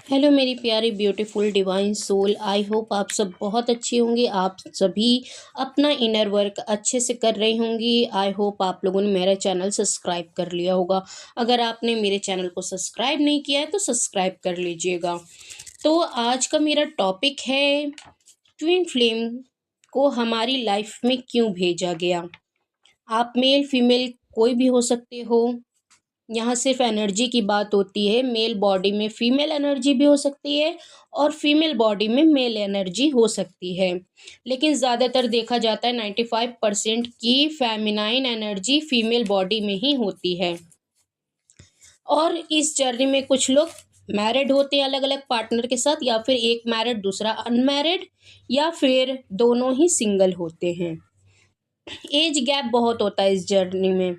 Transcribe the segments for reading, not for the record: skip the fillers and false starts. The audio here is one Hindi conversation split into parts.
हेलो मेरी प्यारी beautiful divine soul. I hope आप सब बहुत अच्छी होंगी। आप सभी अपना इनर वर्क अच्छे से कर रही होंगी। आई होप आप लोगों ने मेरा चैनल सब्सक्राइब कर लिया होगा। अगर आपने मेरे चैनल को सब्सक्राइब नहीं किया है तो सब्सक्राइब कर लीजिएगा। तो आज का मेरा टॉपिक है ट्विन फ्लेम को हमारी लाइफ में क्यों भेजा गया। आप मेल फीमेल कोई भी हो सकते हो। यहाँ सिर्फ एनर्जी की बात होती है। मेल बॉडी में फीमेल एनर्जी भी हो सकती है और फीमेल बॉडी में मेल एनर्जी हो सकती है। लेकिन ज़्यादातर देखा जाता है 95% की फेमिनाइन एनर्जी फीमेल बॉडी में ही होती है। और इस जर्नी में कुछ लोग मैरिड होते हैं अलग अलग पार्टनर के साथ, या फिर एक मैरिड दूसरा अनमैरिड, या फिर दोनों ही सिंगल होते हैं। एज गैप बहुत होता है इस जर्नी में।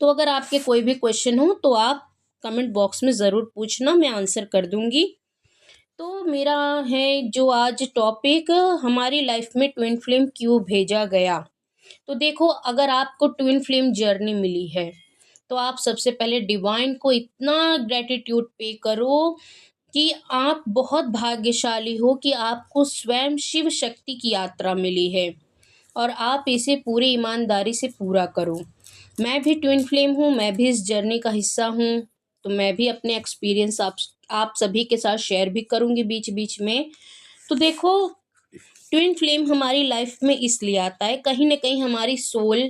तो अगर आपके कोई भी क्वेश्चन हो तो आप कमेंट बॉक्स में ज़रूर पूछना, मैं आंसर कर दूंगी। तो मेरा है जो आज टॉपिक, हमारी लाइफ में ट्विन फ्लेम क्यों भेजा गया। तो देखो, अगर आपको ट्विन फ्लेम जर्नी मिली है तो आप सबसे पहले डिवाइन को इतना ग्रेटिट्यूड पे करो कि आप बहुत भाग्यशाली हो कि आपको स्वयं शिव शक्ति की यात्रा मिली है और आप इसे पूरी ईमानदारी से पूरा करो। मैं भी ट्विन फ्लेम हूँ, मैं भी इस जर्नी का हिस्सा हूँ। तो मैं भी अपने एक्सपीरियंस आप सभी के साथ शेयर भी करूँगी बीच बीच में। तो देखो, ट्विन फ्लेम हमारी लाइफ में इसलिए आता है, कहीं ना कहीं हमारी सोल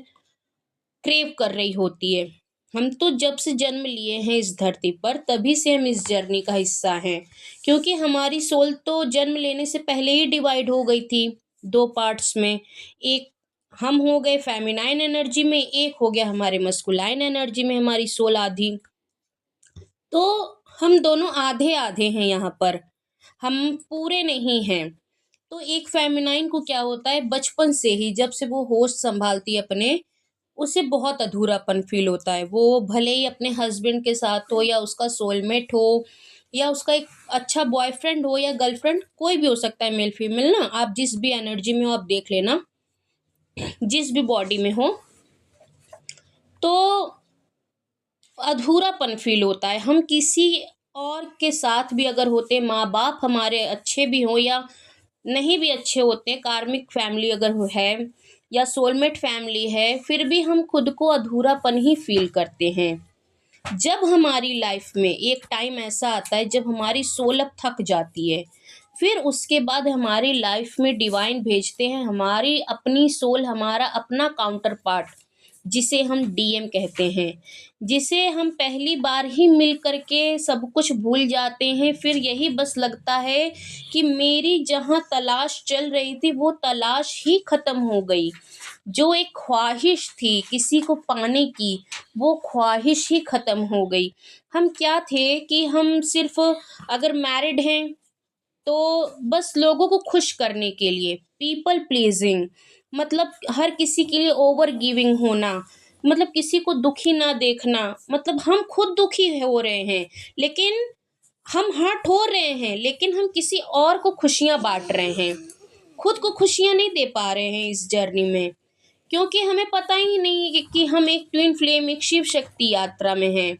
क्रेव कर रही होती है। हम तो जब से जन्म लिए हैं इस धरती पर तभी से हम इस जर्नी का हिस्सा हैं, क्योंकि हमारी सोल तो जन्म लेने से पहले ही डिवाइड हो गई थी दो पार्ट्स में। एक हम हो गए फेमिनाइन एनर्जी में, एक हो गया हमारे मस्कुलाइन एनर्जी में हमारी सोल आधी। तो हम दोनों आधे आधे हैं यहाँ पर, हम पूरे नहीं हैं। तो एक फेमिनाइन को क्या होता है, बचपन से ही जब से वो होश संभालती है अपने, उसे बहुत अधूरापन फील होता है। वो भले ही अपने हस्बैंड के साथ हो, या उसका सोलमेट हो, या उसका एक अच्छा बॉयफ्रेंड हो या गर्लफ्रेंड, कोई भी हो सकता है, मेल फीमेल ना, आप जिस भी एनर्जी में हो आप देख लेना, जिस भी बॉडी में हो, तो अधूरापन फील होता है। हम किसी और के साथ भी अगर होते, माँ बाप हमारे अच्छे भी हों या नहीं भी अच्छे होते, कार्मिक फैमिली अगर है या सोलमेट फैमिली है, फिर भी हम खुद को अधूरापन ही फील करते हैं। जब हमारी लाइफ में एक टाइम ऐसा आता है जब हमारी सोल अब थक जाती है, फिर उसके बाद हमारी लाइफ में डिवाइन भेजते हैं हमारी अपनी सोल, हमारा अपना काउंटर पार्ट, जिसे हम डीएम कहते हैं, जिसे हम पहली बार ही मिल करके सब कुछ भूल जाते हैं। फिर यही बस लगता है कि मेरी जहाँ तलाश चल रही थी वो तलाश ही खत्म हो गई। जो एक ख्वाहिश थी किसी को पाने की, वो ख्वाहिश ही खत्म हो गई। हम क्या थे कि हम सिर्फ अगर मैरिड हैं तो बस लोगों को खुश करने के लिए, पीपल प्लीजिंग, मतलब हर किसी के लिए ओवर गिविंग होना, मतलब किसी को दुखी ना देखना, मतलब हम खुद दुखी हो रहे हैं लेकिन हम हर्ट हो रहे हैं, लेकिन हम किसी और को खुशियां बांट रहे हैं, खुद को खुशियां नहीं दे पा रहे हैं इस जर्नी में, क्योंकि हमें पता ही नहीं है कि हम एक ट्विन फ्लेम, एक शिव शक्ति यात्रा में हैं।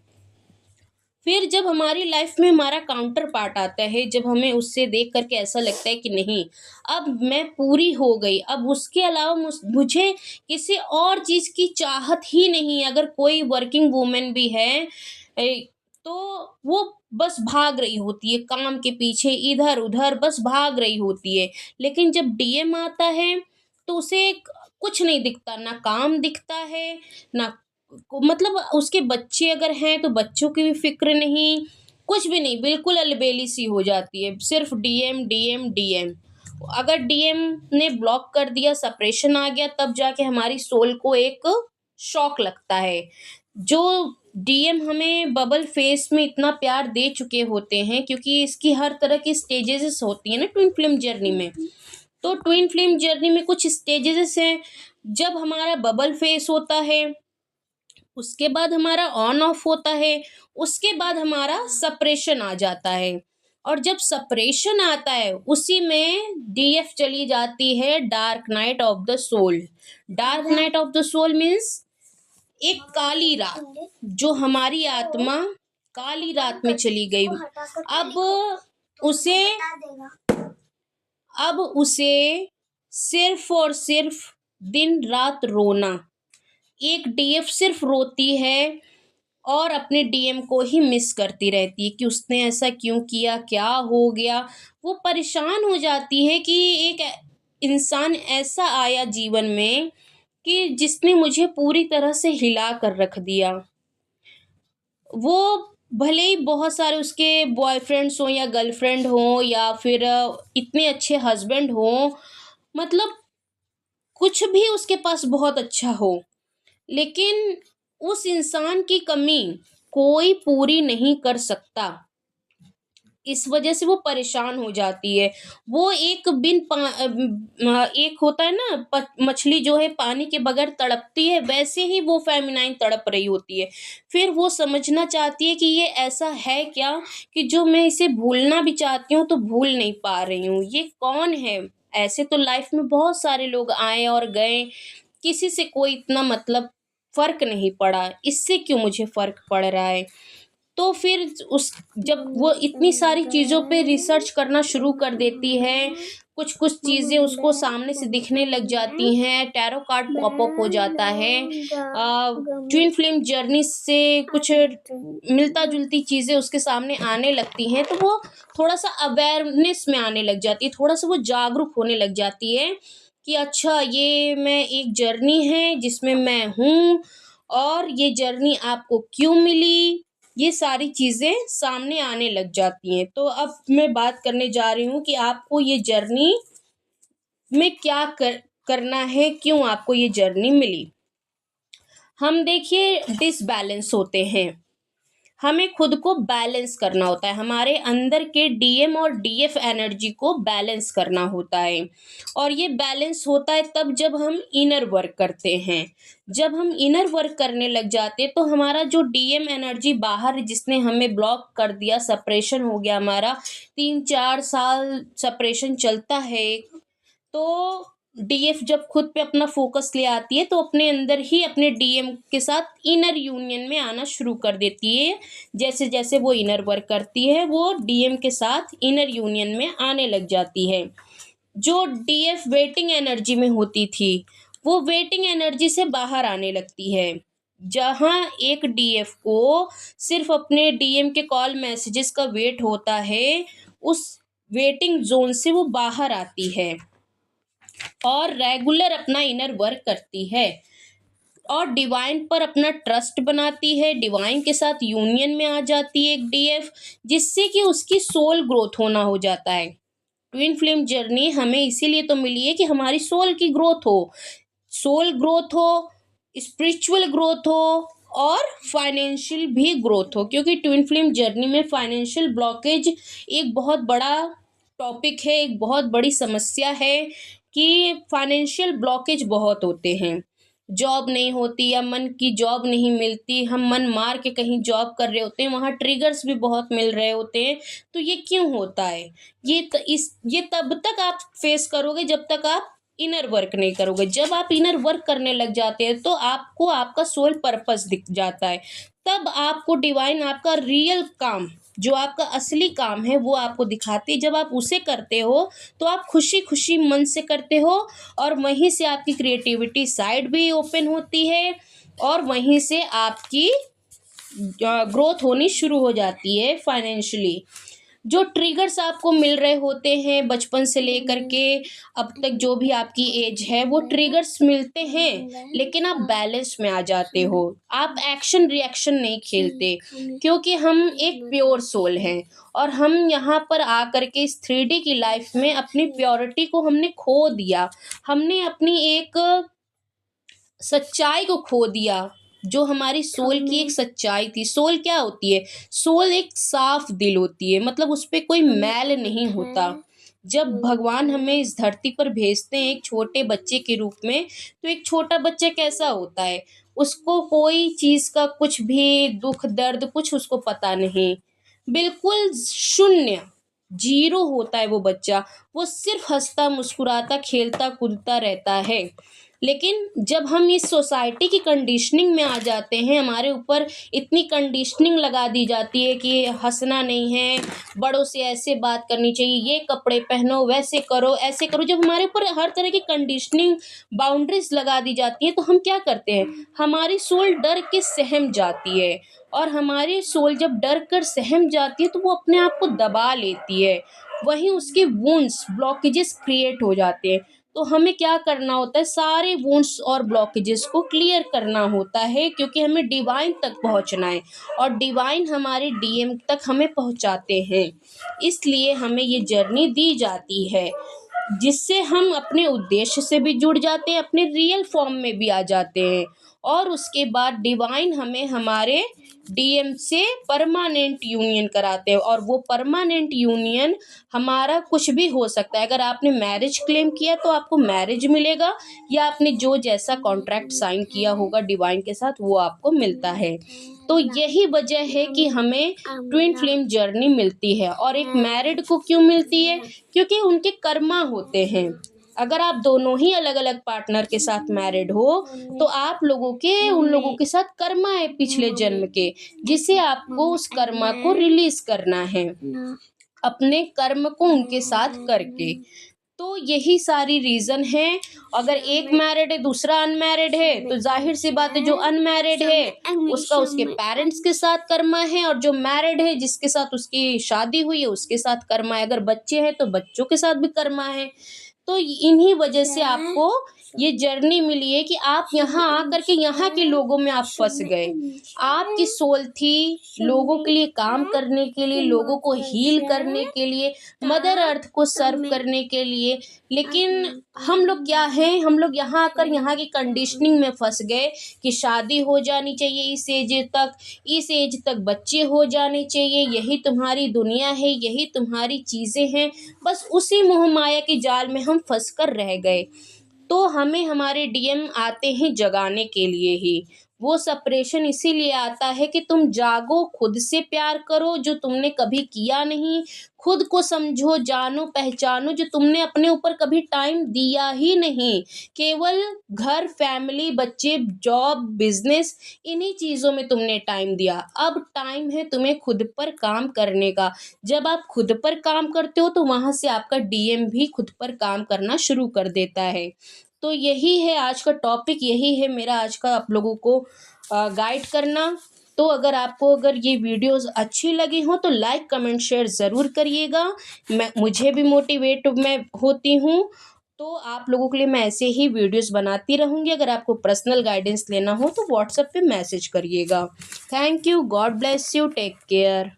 फिर जब हमारी लाइफ में हमारा काउंटर पार्ट आता है, जब हमें उससे देख करके ऐसा लगता है कि नहीं, अब मैं पूरी हो गई, अब उसके अलावा मुझे किसी और चीज़ की चाहत ही नहीं है। अगर कोई वर्किंग वूमेन भी है तो वो बस भाग रही होती है काम के पीछे, इधर उधर बस भाग रही होती है। लेकिन जब डीएम आता है तो उसे कुछ नहीं दिखता, ना काम दिखता है, ना मतलब उसके बच्चे अगर हैं तो बच्चों की भी फ़िक्र नहीं, कुछ भी नहीं, बिल्कुल अलबेली सी हो जाती है, सिर्फ डीएम डीएम डीएम। अगर डीएम ने ब्लॉक कर दिया, सेपरेशन आ गया, तब जाके हमारी सोल को एक शॉक लगता है। जो डीएम हमें बबल फेस में इतना प्यार दे चुके होते हैं, क्योंकि इसकी हर तरह की स्टेजेस होती है ना ट्विन फ्लेम जर्नी में। तो ट्विन फ्लेम जर्नी में कुछ स्टेजेस हैं। जब हमारा बबल फेस होता है, उसके बाद हमारा ऑन ऑफ होता है, उसके बाद हमारा सेपरेशन आ जाता है। और जब सेपरेशन आता है उसी में डीएफ चली जाती है, dark night of the soul. Dark night of the soul means एक काली रात, जो हमारी आत्मा काली रात में चली गई। अब उसे अब उसे सिर्फ और सिर्फ दिन रात रोना, एक डीएफ सिर्फ रोती है और अपने डीएम को ही मिस करती रहती है कि उसने ऐसा क्यों किया, क्या हो गया। वो परेशान हो जाती है कि एक इंसान ऐसा आया जीवन में कि जिसने मुझे पूरी तरह से हिला कर रख दिया। वो भले ही बहुत सारे उसके बॉयफ्रेंड्स हों या गर्लफ्रेंड हों या फिर इतने अच्छे हस्बैंड हों, मतलब कुछ भी उसके पास बहुत अच्छा हो, लेकिन उस इंसान की कमी कोई पूरी नहीं कर सकता। इस वजह से वो परेशान हो जाती है। वो एक एक होता है ना, मछली जो है पानी के बगैर तड़पती है, वैसे ही वो फेमिनाइन तड़प रही होती है। फिर वो समझना चाहती है कि ये ऐसा है क्या कि जो मैं इसे भूलना भी चाहती हूँ तो भूल नहीं पा रही हूँ। ये कौन है? ऐसे तो लाइफ में बहुत सारे लोग आए और गए, किसी से कोई इतना मतलब फर्क नहीं पड़ा, इससे क्यों मुझे फर्क पड़ रहा है? तो फिर उस जब वो इतनी सारी चीज़ों पे रिसर्च करना शुरू कर देती है, कुछ-कुछ चीज़ें उसको सामने से दिखने लग जाती हैं, टैरो कार्ड पॉप अप हो जाता है। ट्विन फ्लेम जर्नी से कुछ मिलता-जुलती चीज़ें उसके सामने आने लगती हैं, तो वो थोड़ा-सा अवेयरनेस में आने लग जाती है, थोड़ा-सा वो जागरूक होने लग जाती है कि अच्छा ये मैं एक जर्नी है जिसमें मैं हूँ और ये जर्नी आपको क्यों मिली, ये सारी चीज़ें सामने आने लग जाती हैं। तो अब मैं बात करने जा रही हूँ कि आपको ये जर्नी में क्या करना है, क्यों आपको ये जर्नी मिली। हम देखिए डिसबैलेंस होते हैं, हमें खुद को बैलेंस करना होता है, हमारे अंदर के डीएम और डीएफ एनर्जी को बैलेंस करना होता है। और ये बैलेंस होता है तब जब हम इनर वर्क करते हैं। जब हम इनर वर्क करने लग जाते हैं तो हमारा जो डीएम एनर्जी बाहर जिसने हमें ब्लॉक कर दिया, सेपरेशन हो गया हमारा, 3-4 साल सेपरेशन चलता है, तो डीएफ जब खुद पे अपना फोकस ले आती है तो अपने अंदर ही अपने डीएम के साथ इनर यूनियन में आना शुरू कर देती है। जैसे जैसे वो इनर वर्क करती है वो डीएम के साथ इनर यूनियन में आने लग जाती है। जो डीएफ वेटिंग एनर्जी में होती थी वो वेटिंग एनर्जी से बाहर आने लगती है। जहाँ एक डीएफ को सिर्फ अपने डीएम के कॉल मैसेजेस का वेट होता है, उस वेटिंग जोन से वो बाहर आती है और रेगुलर अपना इनर वर्क करती है और डिवाइन पर अपना ट्रस्ट बनाती है, डिवाइन के साथ यूनियन में आ जाती है एक डीएफ, जिससे कि उसकी सोल ग्रोथ होना हो जाता है। ट्विन फ्लेम जर्नी हमें इसीलिए तो मिली है कि हमारी सोल की ग्रोथ हो, सोल ग्रोथ हो, स्पिरिचुअल ग्रोथ हो और फाइनेंशियल भी ग्रोथ हो, क्योंकि ट्विन फ्लेम जर्नी में फाइनेंशियल ब्लॉकेज एक बहुत बड़ा टॉपिक है, एक बहुत बड़ी समस्या है कि फाइनेंशियल ब्लॉकेज बहुत होते हैं। जॉब नहीं होती या मन की जॉब नहीं मिलती, हम मन मार के कहीं जॉब कर रहे होते हैं, वहाँ ट्रिगर्स भी बहुत मिल रहे होते हैं। तो ये क्यों होता है? ये तब तक आप फेस करोगे जब तक आप इनर वर्क नहीं करोगे। जब आप इनर वर्क करने लग जाते हैं तो आपको आपका सोल पर्पस दिख जाता है। तब आपको डिवाइन आपका रियल काम, जो आपका असली काम है, वो आपको दिखाती है। जब आप उसे करते हो तो आप खुशी खुशी मन से करते हो और वहीं से आपकी क्रिएटिविटी साइड भी ओपन होती है और वहीं से आपकी ग्रोथ होनी शुरू हो जाती है फाइनेंशियली। जो ट्रिगर्स आपको मिल रहे होते हैं बचपन से लेकर के अब तक, जो भी आपकी एज है, वो ट्रिगर्स मिलते हैं, लेकिन आप बैलेंस में आ जाते हो, आप एक्शन रिएक्शन नहीं खेलते, क्योंकि हम एक प्योर सोल हैं और हम यहाँ पर आकर के इस 3D की लाइफ में अपनी प्योरिटी को हमने खो दिया। हमने अपनी एक सच्चाई को खो दिया, जो हमारी सोल की एक सच्चाई थी। सोल क्या होती है? सोल एक साफ दिल होती है, मतलब उस पे कोई मैल नहीं होता। जब भगवान हमें इस धरती पर भेजते हैं एक छोटे बच्चे के रूप में, तो एक छोटा बच्चा कैसा होता है? उसको कोई चीज़ का कुछ भी दुख दर्द कुछ उसको पता नहीं, बिल्कुल शून्य, जीरो होता है वो बच्चा। वो सिर्फ हंसता मुस्कुराता खेलता कूदता रहता है। लेकिन जब हम इस सोसाइटी की कंडीशनिंग में आ जाते हैं, हमारे ऊपर इतनी कंडीशनिंग लगा दी जाती है कि हँसना नहीं है, बड़ों से ऐसे बात करनी चाहिए, ये कपड़े पहनो, वैसे करो, ऐसे करो। जब हमारे ऊपर हर तरह की कंडीशनिंग बाउंड्रीज लगा दी जाती हैं, तो हम क्या करते हैं, हमारी सोल डर के सहम जाती है। और हमारी सोल जब डर कर सहम जाती है तो वो अपने आप को दबा लेती है, वहीं उसके वुंड्स ब्लॉकेजेस क्रिएट हो जाते हैं। तो हमें क्या करना होता है, सारे वुंड्स और ब्लॉकेजेस को क्लियर करना होता है, क्योंकि हमें डिवाइन तक पहुंचना है और डिवाइन हमारे डीएम तक हमें पहुंचाते हैं। इसलिए हमें ये जर्नी दी जाती है, जिससे हम अपने उद्देश्य से भी जुड़ जाते हैं, अपने रियल फॉर्म में भी आ जाते हैं। और उसके बाद डिवाइन हमें हमारे डीएम से परमानेंट यूनियन कराते हैं, और वो परमानेंट यूनियन हमारा कुछ भी हो सकता है। अगर आपने मैरिज क्लेम किया तो आपको मैरिज मिलेगा, या आपने जो जैसा कॉन्ट्रैक्ट साइन किया होगा डिवाइन के साथ वो आपको मिलता है। तो यही वजह है कि हमें ट्विन फ्लेम जर्नी मिलती है। और एक मैरिड को क्यों मिलती है, क्योंकि उनके कर्मा होते हैं। अगर आप दोनों ही अलग अलग पार्टनर के साथ मैरिड हो तो आप लोगों के उन लोगों के साथ कर्मा है पिछले जन्म के, जिसे आपको उस कर्मा को रिलीज करना है, अपने कर्म को उनके साथ करके। तो यही सारी रीजन है। अगर एक मैरिड है दूसरा अनमैरिड है, तो जाहिर सी बात है जो अनमैरिड है उसका उसके पेरेंट्स के साथ कर्मा है, और जो मैरिड है जिसके साथ उसकी शादी हुई है उसके साथ कर्मा है। अगर बच्चे हैं तो बच्चों के साथ भी कर्मा है। तो इन्हीं वजह से आपको ये जर्नी मिली है कि आप यहाँ आकर के यहाँ के लोगों में आप फंस गए। आपकी सोल थी लोगों के लिए काम करने के लिए, लोगों को हील करने के लिए, मदर अर्थ को सर्व करने के लिए। लेकिन हम लोग क्या हैं, हम लोग यहाँ आकर यहाँ की कंडीशनिंग में फंस गए कि शादी हो जानी चाहिए इस एज तक बच्चे हो जाने चाहिए, यही तुम्हारी दुनिया है, यही तुम्हारी चीज़ें हैं। बस उसी मोह माया के जाल में हम फंस कर रह गए। तो हमें हमारे डीएम आते हैं जगाने के लिए ही। वो सेपरेशन इसीलिए आता है कि तुम जागो, खुद से प्यार करो जो तुमने कभी किया नहीं, खुद को समझो, जानो, पहचानो जो तुमने अपने ऊपर कभी टाइम दिया ही नहीं। केवल घर, फैमिली, बच्चे, जॉब, बिजनेस, इन्हीं चीज़ों में तुमने टाइम दिया। अब टाइम है तुम्हें खुद पर काम करने का। जब आप खुद पर काम करते हो तो वहाँ से आपका डीएम भी खुद पर काम करना शुरू कर देता है। तो यही है आज का टॉपिक, यही है मेरा आज का आप लोगों को गाइड करना। तो अगर ये वीडियोस अच्छी लगी हो तो लाइक, कमेंट, शेयर ज़रूर करिएगा। मुझे भी मोटिवेट मैं होती हूँ। तो आप लोगों के लिए मैं ऐसे ही वीडियोस बनाती रहूँगी। अगर आपको पर्सनल गाइडेंस लेना हो तो व्हाट्सएप पे मैसेज करिएगा। Thank you, God bless you, take care.